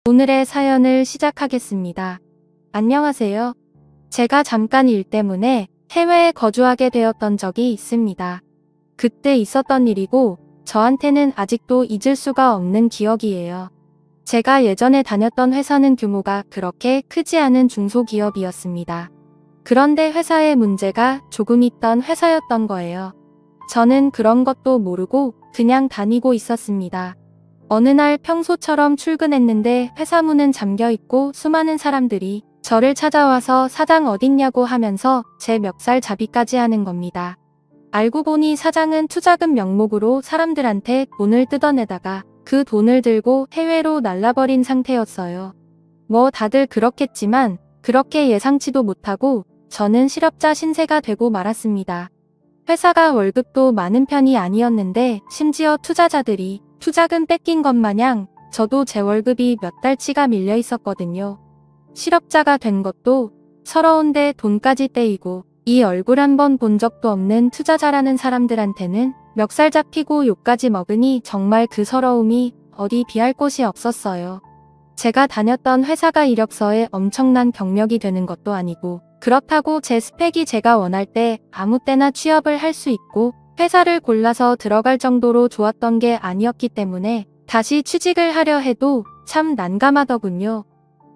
오늘의 사연을 시작하겠습니다. 안녕하세요. 제가 잠깐 일 때문에 해외에 거주하게 되었던 적이 있습니다. 그때 있었던 일이고 저한테는 아직도 잊을 수가 없는 기억이에요. 제가 예전에 다녔던 회사는 규모가 그렇게 크지 않은 중소기업이었습니다. 그런데 회사에 문제가 조금 있던 회사였던 거예요. 저는 그런 것도 모르고 그냥 다니고 있었습니다. 어느 날 평소처럼 출근했는데 회사 문은 잠겨 있고 수많은 사람들이 저를 찾아와서 사장 어딨냐고 하면서 제 멱살 잡이까지 하는 겁니다. 알고 보니 사장은 투자금 명목으로 사람들한테 돈을 뜯어내다가 그 돈을 들고 해외로 날라버린 상태였어요. 뭐 다들 그렇겠지만 그렇게 예상치도 못하고 저는 실업자 신세가 되고 말았습니다. 회사가 월급도 많은 편이 아니었는데 심지어 투자자들이 투자금 뺏긴 것 마냥 저도 제 월급이 몇 달치가 밀려 있었거든요. 실업자가 된 것도 서러운데 돈까지 떼이고 이 얼굴 한번 본 적도 없는 투자자라는 사람들한테는 멱살 잡히고 욕까지 먹으니 정말 그 서러움이 어디 비할 곳이 없었어요. 제가 다녔던 회사가 이력서에 엄청난 경력이 되는 것도 아니고 그렇다고 제 스펙이 제가 원할 때 아무 때나 취업을 할 수 있고 회사를 골라서 들어갈 정도로 좋았던 게 아니었기 때문에 다시 취직을 하려 해도 참 난감하더군요.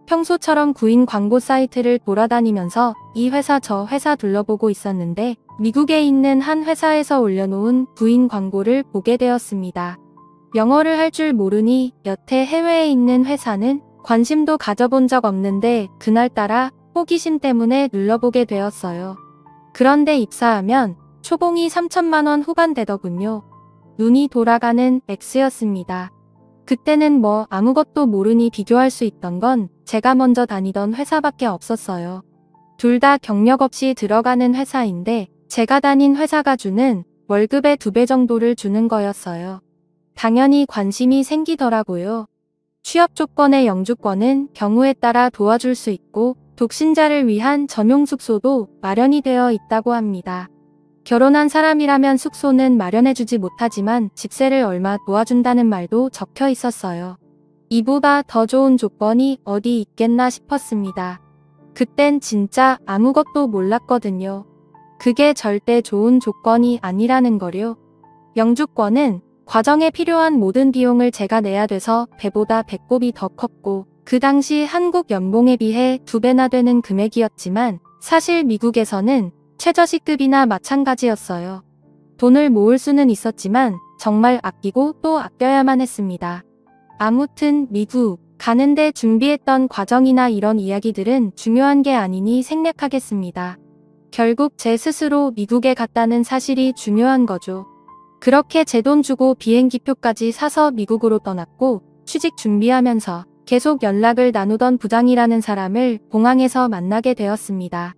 평소처럼 구인 광고 사이트를 돌아다니면서 이 회사 저 회사 둘러보고 있었는데 미국에 있는 한 회사에서 올려놓은 구인 광고를 보게 되었습니다. 영어를 할 줄 모르니 여태 해외에 있는 회사는 관심도 가져본 적 없는데 그날따라 호기심 때문에 눌러보게 되었어요. 그런데 입사하면 초봉이 3천만 원 후반 되더군요. 눈이 돌아가는 X였습니다. 그때는 뭐 아무것도 모르니 비교할 수 있던 건 제가 먼저 다니던 회사밖에 없었어요. 둘 다 경력 없이 들어가는 회사인데 제가 다닌 회사가 주는 월급의 2배 정도를 주는 거였어요. 당연히 관심이 생기더라고요. 취업 조건의 영주권은 경우에 따라 도와줄 수 있고 독신자를 위한 전용 숙소도 마련이 되어 있다고 합니다. 결혼한 사람이라면 숙소는 마련해주지 못하지만 집세를 얼마 도와준다는 말도 적혀 있었어요. 이보다 더 좋은 조건이 어디 있겠나 싶었습니다. 그땐 진짜 아무것도 몰랐거든요. 그게 절대 좋은 조건이 아니라는 거요. 영주권은 과정에 필요한 모든 비용을 제가 내야 돼서 배보다 배꼽이 더 컸고 그 당시 한국 연봉에 비해 2배나 되는 금액이었지만 사실 미국에서는 최저시급이나 마찬가지였어요. 돈을 모을 수는 있었지만 정말 아끼고 또 아껴야만 했습니다. 아무튼 미국 가는데 준비했던 과정이나 이런 이야기들은 중요한 게 아니니 생략하겠습니다. 결국 제 스스로 미국에 갔다는 사실이 중요한 거죠. 그렇게 제 돈 주고 비행기표까지 사서 미국으로 떠났고 취직 준비하면서 계속 연락을 나누던 부장이라는 사람을 공항에서 만나게 되었습니다.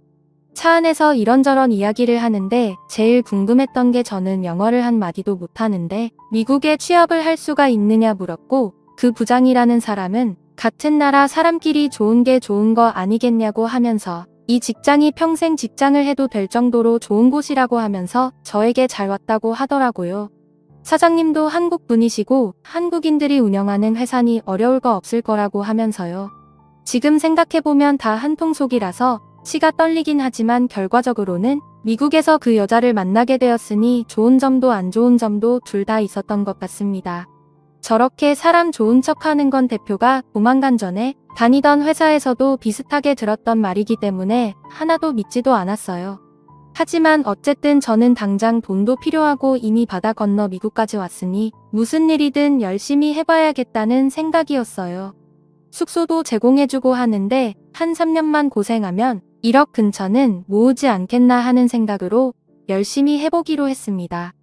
차 안에서 이런저런 이야기를 하는데 제일 궁금했던 게 저는 영어를 한마디도 못하는데 미국에 취업을 할 수가 있느냐 물었고 그 부장이라는 사람은 같은 나라 사람끼리 좋은 게 좋은 거 아니겠냐고 하면서 이 직장이 평생 직장을 해도 될 정도로 좋은 곳이라고 하면서 저에게 잘 왔다고 하더라고요. 사장님도 한국 분이시고 한국인들이 운영하는 회사니 어려울 거 없을 거라고 하면서요. 지금 생각해보면 다 한통속이라서 치가 떨리긴 하지만 결과적으로는 미국에서 그 여자를 만나게 되었으니 좋은 점도 안 좋은 점도 둘 다 있었던 것 같습니다. 저렇게 사람 좋은 척하는 건 대표가 조만간 전에 다니던 회사에서도 비슷하게 들었던 말이기 때문에 하나도 믿지도 않았어요. 하지만 어쨌든 저는 당장 돈도 필요하고 이미 바다 건너 미국까지 왔으니 무슨 일이든 열심히 해봐야겠다는 생각이었어요. 숙소도 제공해주고 하는데 한 3년만 고생하면 1억 근처는 모으지 않겠나 하는 생각으로 열심히 해보기로 했습니다.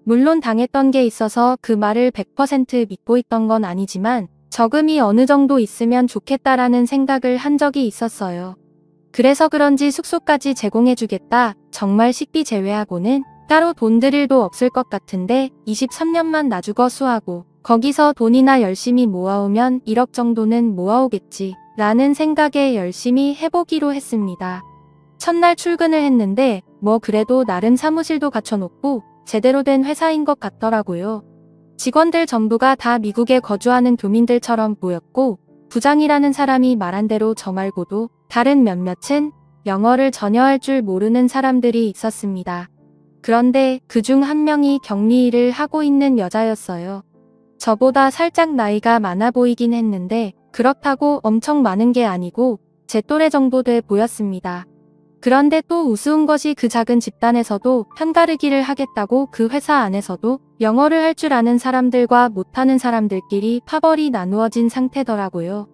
물론 당했던 게 있어서 그 말을 100% 믿고 있던 건 아니지만 저금이 어느 정도 있으면 좋겠다라는 생각을 한 적이 있었어요. 그래서 그런지 숙소까지 제공해주겠다. 정말 식비 제외하고는 따로 돈 드릴 일도 없을 것 같은데 23년만 놔주거 수하고 거기서 돈이나 열심히 모아오면 1억 정도는 모아오겠지 라는 생각에 열심히 해보기로 했습니다. 첫날 출근을 했는데 뭐 그래도 나름 사무실도 갖춰놓고 제대로 된 회사인 것 같더라고요. 직원들 전부가 다 미국에 거주하는 교민들처럼 보였고 부장이라는 사람이 말한 대로 저 말고도 다른 몇몇은 영어를 전혀 할 줄 모르는 사람들이 있었습니다. 그런데 그중 한 명이 격리 일을 하고 있는 여자였어요. 저보다 살짝 나이가 많아 보이긴 했는데 그렇다고 엄청 많은 게 아니고 제 또래 정도 돼 보였습니다. 그런데 또 우스운 것이 그 작은 집단에서도 편가르기를 하겠다고 그 회사 안에서도 영어를 할 줄 아는 사람들과 못하는 사람들끼리 파벌이 나누어진 상태더라고요.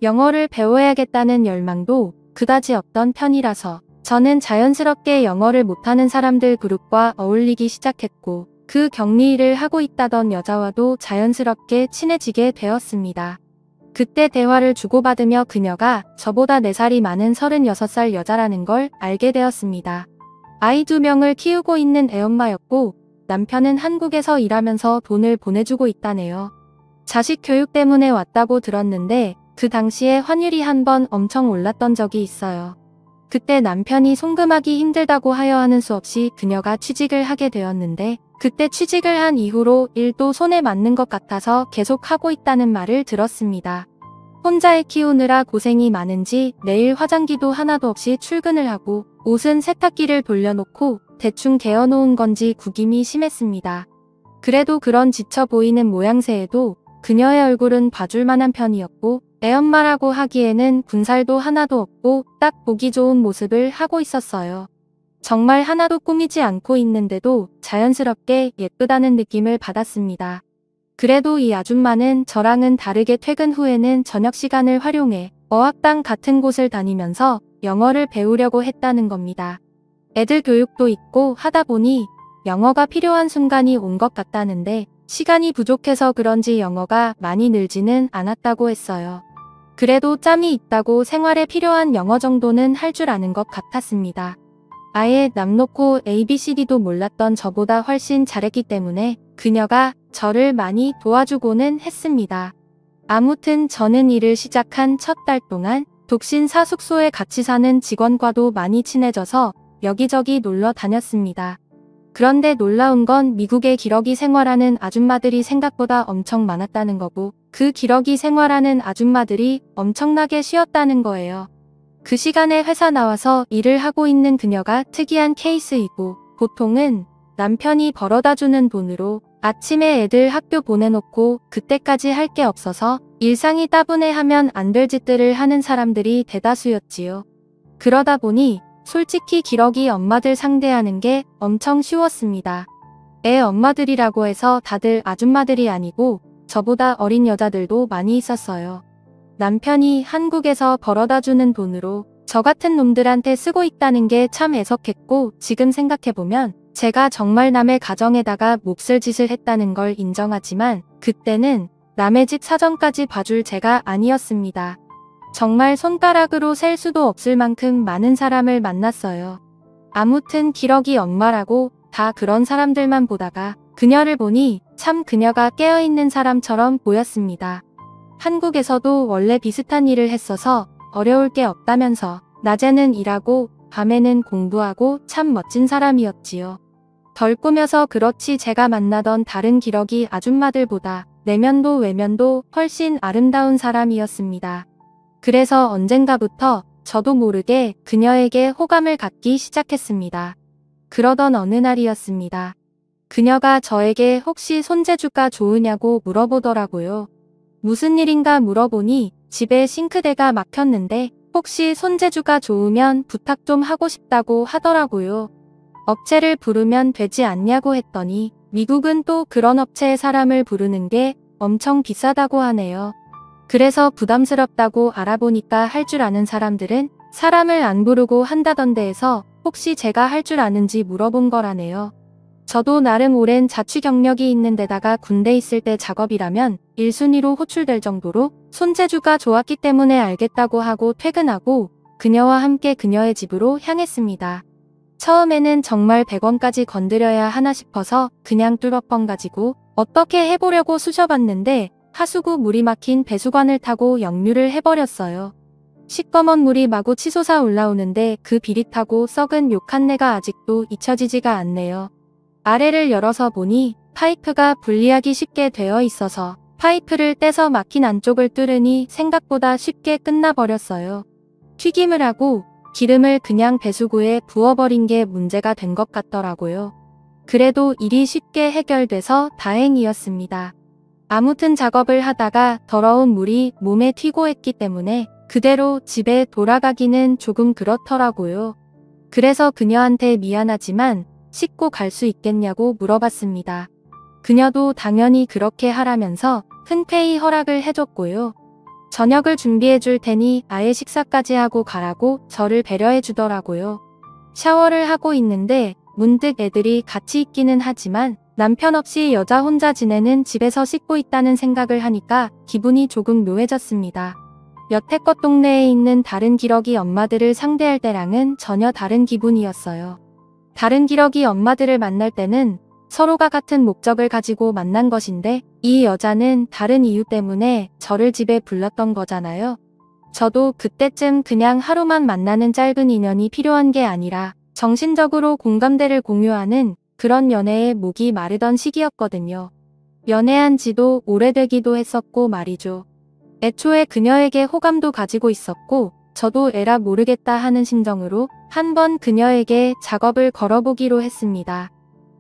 영어를 배워야겠다는 열망도 그다지 없던 편이라서 저는 자연스럽게 영어를 못하는 사람들 그룹과 어울리기 시작했고 그 격리 일을 하고 있다던 여자와도 자연스럽게 친해지게 되었습니다. 그때 대화를 주고받으며 그녀가 저보다 4살이 많은 36살 여자라는 걸 알게 되었습니다. 아이 2명을 키우고 있는 애엄마였고 남편은 한국에서 일하면서 돈을 보내주고 있다네요. 자식 교육 때문에 왔다고 들었는데 그 당시에 환율이 한번 엄청 올랐던 적이 있어요. 그때 남편이 송금하기 힘들다고 하여 하는 수 없이 그녀가 취직을 하게 되었는데 그때 취직을 한 이후로 일도 손에 맞는 것 같아서 계속 하고 있다는 말을 들었습니다. 혼자 애 키우느라 고생이 많은지 매일 화장기도 하나도 없이 출근을 하고 옷은 세탁기를 돌려놓고 대충 개어놓은 건지 구김이 심했습니다. 그래도 그런 지쳐 보이는 모양새에도 그녀의 얼굴은 봐줄 만한 편이었고 애엄마라고 하기에는 군살도 하나도 없고 딱 보기 좋은 모습을 하고 있었어요. 정말 하나도 꾸미지 않고 있는데도 자연스럽게 예쁘다는 느낌을 받았습니다. 그래도 이 아줌마는 저랑은 다르게 퇴근 후에는 저녁 시간을 활용해 어학당 같은 곳을 다니면서 영어를 배우려고 했다는 겁니다. 애들 교육도 있고 하다 보니 영어가 필요한 순간이 온 것 같다는데 시간이 부족해서 그런지 영어가 많이 늘지는 않았다고 했어요. 그래도 짬이 있다고 생활에 필요한 영어 정도는 할 줄 아는 것 같았습니다. 아예 남 놓고 ABCD도 몰랐던 저보다 훨씬 잘했기 때문에 그녀가 저를 많이 도와주고는 했습니다. 아무튼 저는 일을 시작한 첫 달 동안 독신사 숙소에 같이 사는 직원과도 많이 친해져서 여기저기 놀러 다녔습니다. 그런데 놀라운 건 미국의 기러기 생활하는 아줌마들이 생각보다 엄청 많았다는 거고 그 기러기 생활하는 아줌마들이 엄청나게 쉬었다는 거예요. 그 시간에 회사 나와서 일을 하고 있는 그녀가 특이한 케이스이고 보통은 남편이 벌어다주는 돈으로 아침에 애들 학교 보내놓고 그때까지 할 게 없어서 일상이 따분해하면 안 될 짓들을 하는 사람들이 대다수였지요. 그러다 보니 솔직히 기러기 엄마들 상대하는 게 엄청 쉬웠습니다. 애 엄마들이라고 해서 다들 아줌마들이 아니고 저보다 어린 여자들도 많이 있었어요. 남편이 한국에서 벌어다주는 돈으로 저 같은 놈들한테 쓰고 있다는 게 참 애석했고 지금 생각해보면 제가 정말 남의 가정에다가 몹쓸 짓을 했다는 걸 인정하지만 그때는 남의 집 사정까지 봐줄 제가 아니었습니다. 정말 손가락으로 셀 수도 없을 만큼 많은 사람을 만났어요. 아무튼 기러기 엄마라고 다 그런 사람들만 보다가 그녀를 보니 참 그녀가 깨어있는 사람처럼 보였습니다. 한국에서도 원래 비슷한 일을 했어서 어려울 게 없다면서 낮에는 일하고 밤에는 공부하고 참 멋진 사람이었지요. 덜 꾸며서 그렇지 제가 만나던 다른 기러기 아줌마들보다 내면도 외면도 훨씬 아름다운 사람이었습니다. 그래서 언젠가부터 저도 모르게 그녀에게 호감을 갖기 시작했습니다. 그러던 어느 날이었습니다. 그녀가 저에게 혹시 손재주가 좋으냐고 물어보더라고요. 무슨 일인가 물어보니 집에 싱크대가 막혔는데 혹시 손재주가 좋으면 부탁 좀 하고 싶다고 하더라고요. 업체를 부르면 되지 않냐고 했더니 미국은 또 그런 업체의 사람을 부르는 게 엄청 비싸다고 하네요. 그래서 부담스럽다고 알아보니까 할 줄 아는 사람들은 사람을 안 부르고 한다던데 해서 혹시 제가 할 줄 아는지 물어본 거라네요. 저도 나름 오랜 자취 경력이 있는 데다가 군대 있을 때 작업이라면 1순위로 호출될 정도로 손재주가 좋았기 때문에 알겠다고 하고 퇴근하고 그녀와 함께 그녀의 집으로 향했습니다. 처음에는 정말 100원까지 건드려야 하나 싶어서 그냥 뚫어뻥 가지고 어떻게 해보려고 쑤셔봤는데 하수구 물이 막힌 배수관을 타고 역류를 해버렸어요. 시꺼먼 물이 마구 치솟아 올라오는데 그 비릿하고 썩은 욕한내가 아직도 잊혀지지가 않네요. 아래를 열어서 보니 파이프가 분리하기 쉽게 되어 있어서 파이프를 떼서 막힌 안쪽을 뚫으니 생각보다 쉽게 끝나버렸어요. 튀김을 하고 기름을 그냥 배수구에 부어버린 게 문제가 된 것 같더라고요. 그래도 일이 쉽게 해결돼서 다행이었습니다. 아무튼 작업을 하다가 더러운 물이 몸에 튀고 했기 때문에 그대로 집에 돌아가기는 조금 그렇더라고요. 그래서 그녀한테 미안하지만 씻고 갈 수 있겠냐고 물어봤습니다. 그녀도 당연히 그렇게 하라면서 흔쾌히 허락을 해줬고요. 저녁을 준비해 줄 테니 아예 식사까지 하고 가라고 저를 배려해 주더라고요. 샤워를 하고 있는데 문득 애들이 같이 있기는 하지만 남편 없이 여자 혼자 지내는 집에서 씻고 있다는 생각을 하니까 기분이 조금 묘해졌습니다. 여태껏 동네에 있는 다른 기러기 엄마들을 상대할 때랑은 전혀 다른 기분이었어요. 다른 기러기 엄마들을 만날 때는 서로가 같은 목적을 가지고 만난 것인데 이 여자는 다른 이유 때문에 저를 집에 불렀던 거잖아요. 저도 그때쯤 그냥 하루만 만나는 짧은 인연이 필요한 게 아니라 정신적으로 공감대를 공유하는 그런 연애에 목이 마르던 시기였거든요. 연애한 지도 오래되기도 했었고 말이죠. 애초에 그녀에게 호감도 가지고 있었고 저도 에라 모르겠다 하는 심정으로 한번 그녀에게 작업을 걸어보기로 했습니다.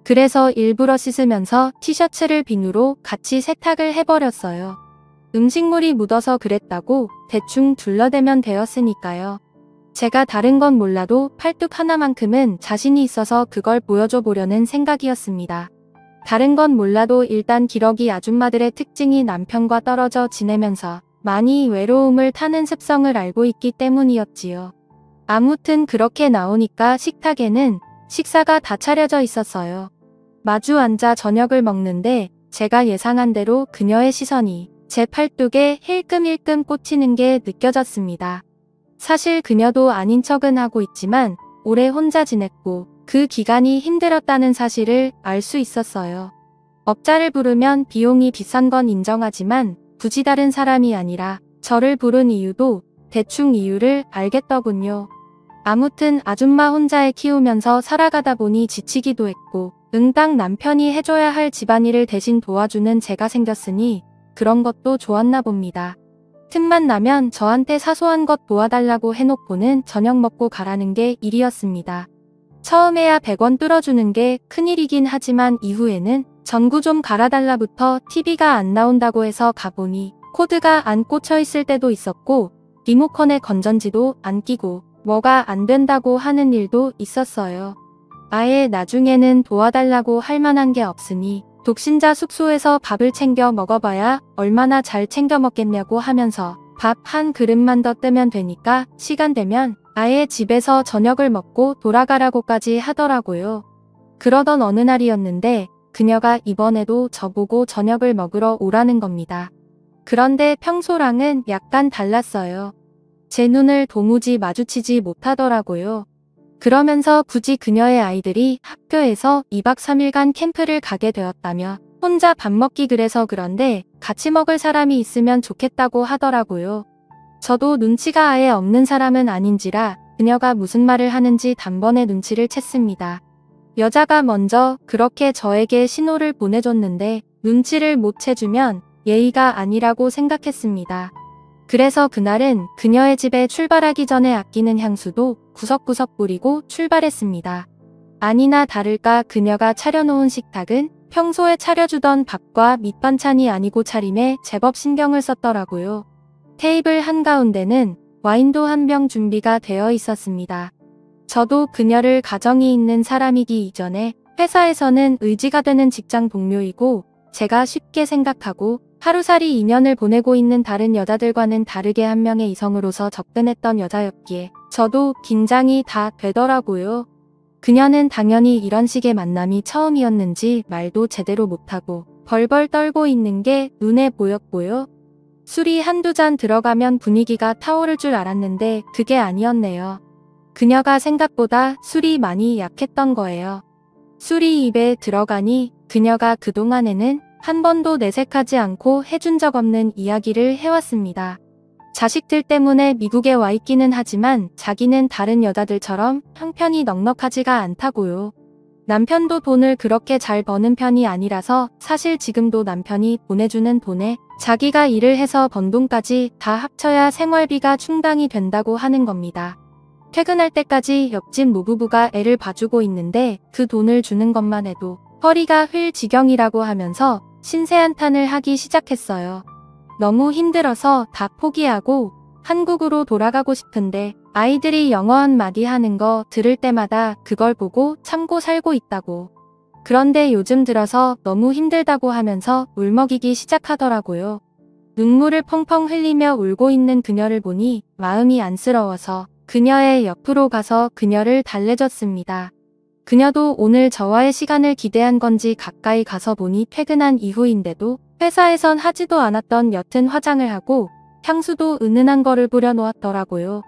그래서 일부러 씻으면서 티셔츠를 비누로 같이 세탁을 해버렸어요. 음식물이 묻어서 그랬다고 대충 둘러대면 되었으니까요. 제가 다른 건 몰라도 팔뚝 하나만큼은 자신이 있어서 그걸 보여줘 보려는 생각이었습니다. 다른 건 몰라도 일단 기러기 아줌마들의 특징이 남편과 떨어져 지내면서 많이 외로움을 타는 습성을 알고 있기 때문이었지요. 아무튼 그렇게 나오니까 식탁에는 식사가 다 차려져 있었어요. 마주 앉아 저녁을 먹는데 제가 예상한 대로 그녀의 시선이 제 팔뚝에 힐끔힐끔 꽂히는 게 느껴졌습니다. 사실 그녀도 아닌 척은 하고 있지만 오래 혼자 지냈고 그 기간이 힘들었다는 사실을 알 수 있었어요. 업자를 부르면 비용이 비싼 건 인정하지만 굳이 다른 사람이 아니라 저를 부른 이유도 대충 이유를 알겠더군요. 아무튼 아줌마 혼자 애 키우면서 살아가다 보니 지치기도 했고 응당 남편이 해줘야 할 집안일을 대신 도와주는 제가 생겼으니 그런 것도 좋았나 봅니다. 틈만 나면 저한테 사소한 것 도와달라고 해놓고는 저녁 먹고 가라는 게 일이었습니다. 처음에야 100원 뚫어주는 게 큰일이긴 하지만 이후에는 전구 좀 갈아달라부터 TV가 안 나온다고 해서 가보니 코드가 안 꽂혀 있을 때도 있었고 리모컨에 건전지도 안 끼고 뭐가 안 된다고 하는 일도 있었어요. 아예 나중에는 도와달라고 할 만한 게 없으니 독신자 숙소에서 밥을 챙겨 먹어봐야 얼마나 잘 챙겨 먹겠냐고 하면서 밥 한 그릇만 더 뜨면 되니까 시간 되면 아예 집에서 저녁을 먹고 돌아가라고까지 하더라고요. 그러던 어느 날이었는데 그녀가 이번에도 저보고 저녁을 먹으러 오라는 겁니다. 그런데 평소랑은 약간 달랐어요. 제 눈을 도무지 마주치지 못하더라고요. 그러면서 굳이 그녀의 아이들이 학교에서 2박 3일간 캠프를 가게 되었다며 혼자 밥 먹기 그래서 그런데 같이 먹을 사람이 있으면 좋겠다고 하더라고요. 저도 눈치가 아예 없는 사람은 아닌지라 그녀가 무슨 말을 하는지 단번에 눈치를 챘습니다. 여자가 먼저 그렇게 저에게 신호를 보내줬는데 눈치를 못 채주면 예의가 아니라고 생각했습니다. 그래서 그날은 그녀의 집에 출발하기 전에 아끼는 향수도 구석구석 뿌리고 출발했습니다. 아니나 다를까 그녀가 차려놓은 식탁은 평소에 차려주던 밥과 밑반찬이 아니고 차림에 제법 신경을 썼더라고요. 테이블 한가운데는 와인도 한 병 준비가 되어 있었습니다. 저도 그녀를 가정이 있는 사람이기 이전에 회사에서는 의지가 되는 직장 동료이고 제가 쉽게 생각하고 하루살이 인연을 보내고 있는 다른 여자들과는 다르게 한 명의 이성으로서 접근했던 여자였기에 저도 긴장이 다 되더라고요. 그녀는 당연히 이런 식의 만남이 처음이었는지 말도 제대로 못하고 벌벌 떨고 있는 게 눈에 보였고요. 술이 한두 잔 들어가면 분위기가 타오를 줄 알았는데 그게 아니었네요. 그녀가 생각보다 술이 많이 약했던 거예요. 술이 입에 들어가니 그녀가 그동안에는 한 번도 내색하지 않고 해준 적 없는 이야기를 해왔습니다. 자식들 때문에 미국에 와 있기는 하지만 자기는 다른 여자들처럼 형편이 넉넉하지가 않다고요. 남편도 돈을 그렇게 잘 버는 편이 아니라서 사실 지금도 남편이 보내주는 돈에 자기가 일을 해서 번 돈까지 다 합쳐야 생활비가 충당이 된다고 하는 겁니다. 퇴근할 때까지 옆집 노부부가 애를 봐주고 있는데 그 돈을 주는 것만 해도 허리가 휠 지경이라고 하면서 신세한탄을 하기 시작했어요. 너무 힘들어서 다 포기하고 한국으로 돌아가고 싶은데 아이들이 영어 한마디 하는 거 들을 때마다 그걸 보고 참고 살고 있다고. 그런데 요즘 들어서 너무 힘들다고 하면서 울먹이기 시작하더라고요. 눈물을 펑펑 흘리며 울고 있는 그녀를 보니 마음이 안쓰러워서 그녀의 옆으로 가서 그녀를 달래줬습니다. 그녀도 오늘 저와의 시간을 기대한 건지 가까이 가서 보니 퇴근한 이후인데도 회사에선 하지도 않았던 옅은 화장을 하고 향수도 은은한 거를 뿌려놓았더라고요.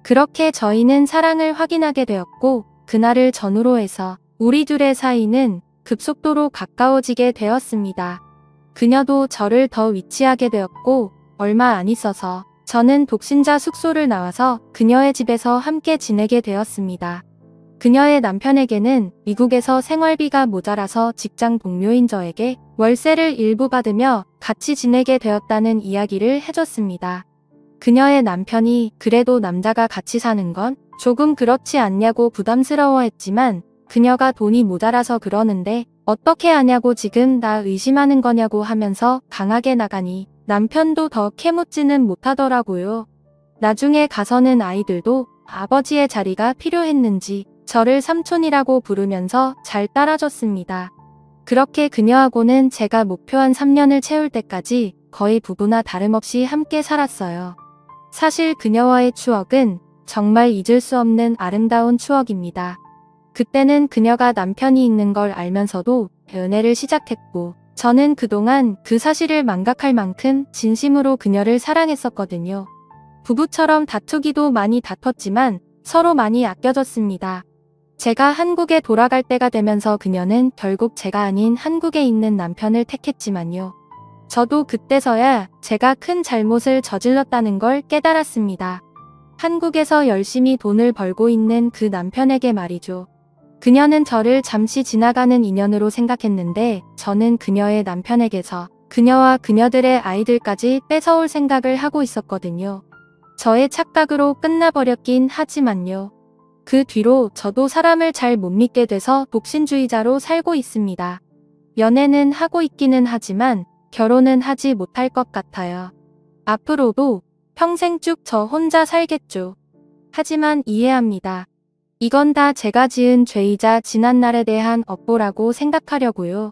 그렇게 저희는 사랑을 확인하게 되었고 그날을 전후로 해서 우리 둘의 사이는 급속도로 가까워지게 되었습니다. 그녀도 저를 더 위치하게 되었고 얼마 안 있어서 저는 독신자 숙소를 나와서 그녀의 집에서 함께 지내게 되었습니다. 그녀의 남편에게는 미국에서 생활비가 모자라서 직장 동료인 저에게 월세를 일부 받으며 같이 지내게 되었다는 이야기를 해줬습니다. 그녀의 남편이 그래도 남자가 같이 사는 건 조금 그렇지 않냐고 부담스러워했지만 그녀가 돈이 모자라서 그러는데 어떻게 하냐고 지금 나 의심하는 거냐고 하면서 강하게 나가니 남편도 더 캐묻지는 못하더라고요. 나중에 가서는 아이들도 아버지의 자리가 필요했는지 저를 삼촌이라고 부르면서 잘 따라줬습니다. 그렇게 그녀하고는 제가 목표한 3년을 채울 때까지 거의 부부나 다름없이 함께 살았어요. 사실 그녀와의 추억은 정말 잊을 수 없는 아름다운 추억입니다. 그때는 그녀가 남편이 있는 걸 알면서도 연애를 시작했고 저는 그동안 그 사실을 망각할 만큼 진심으로 그녀를 사랑했었거든요. 부부처럼 다투기도 많이 다퉜지만 서로 많이 아껴줬습니다. 제가 한국에 돌아갈 때가 되면서 그녀는 결국 제가 아닌 한국에 있는 남편을 택했지만요. 저도 그때서야 제가 큰 잘못을 저질렀다는 걸 깨달았습니다. 한국에서 열심히 돈을 벌고 있는 그 남편에게 말이죠. 그녀는 저를 잠시 지나가는 인연으로 생각했는데 저는 그녀의 남편에게서 그녀와 그녀들의 아이들까지 뺏어올 생각을 하고 있었거든요. 저의 착각으로 끝나버렸긴 하지만요. 그 뒤로 저도 사람을 잘 못 믿게 돼서 독신주의자로 살고 있습니다. 연애는 하고 있기는 하지만 결혼은 하지 못할 것 같아요. 앞으로도 평생 쭉 저 혼자 살겠죠. 하지만 이해합니다. 이건 다 제가 지은 죄이자 지난날에 대한 업보라고 생각하려고요.